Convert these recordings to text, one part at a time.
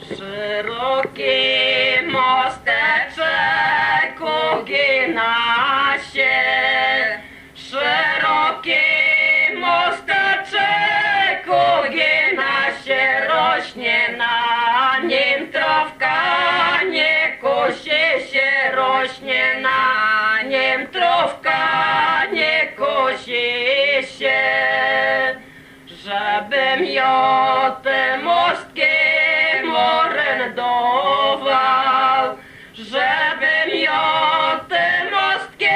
Szeroki mosteczek ugina się, szeroki mosteczek ugina się, rośnie na nim trawka, nie kosi się, rośnie na nim trawka, nie kosi się. Żebym ja te mostki orędował, żebym ja te mostki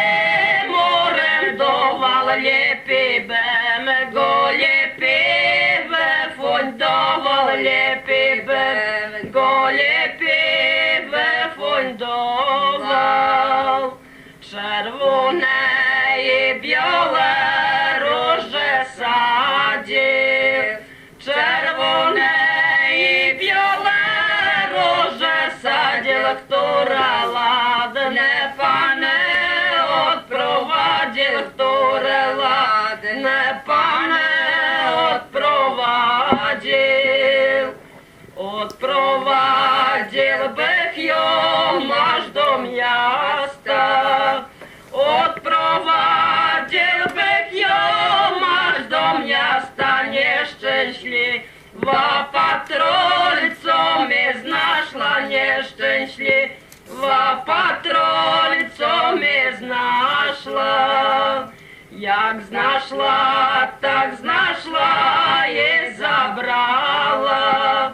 orędował, lepiej bym go lepiej wyfundował, lepiej bym go lepiej wyfundował. Czerwone i białe róże sadził, czerwone i białe róże sadził, które ładne pany odprowadził, które ładne pany odprowadził. Odprowadził bych ją aż do miasta, odprowadził bych ją aż do miasta, nieszczęśliwa patrol, co mnie znaszła, nieszczęśliwa patrol, co mnie znaszła. Jak znaszła, tak znaszła i zabrała.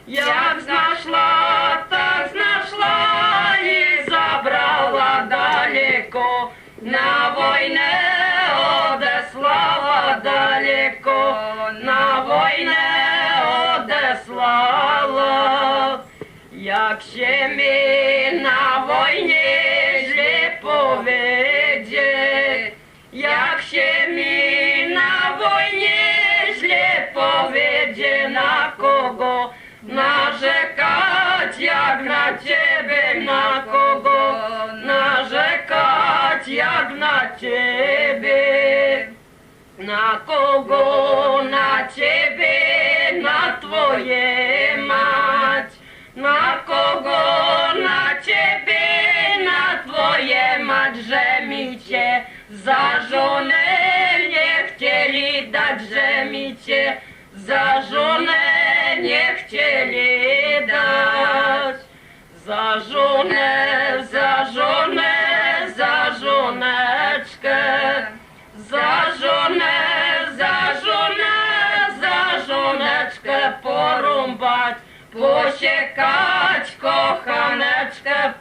Jak znaszła, tak znaszła i zabrała, daleko na wojnę odesłała, daleko na wojnę odesłała. Jak się mi na wojnie źle powiedzie, jak się mi na wojnie źle powiedzie, na kogo narzekać, jak na ciebie, na kogo narzekać, jak na ciebie, na kogo na ciebie, na twoje mać, na kogo na ciebie, na twoje mać, że mi cię za żonę nie chcieli dać, że mi cię za żonę nie chcieli dać. Za żonę, za żonę, za żoneczkę, za żonę, za żonę, za żoneczkę porąbać, posiekać, kochaneczkę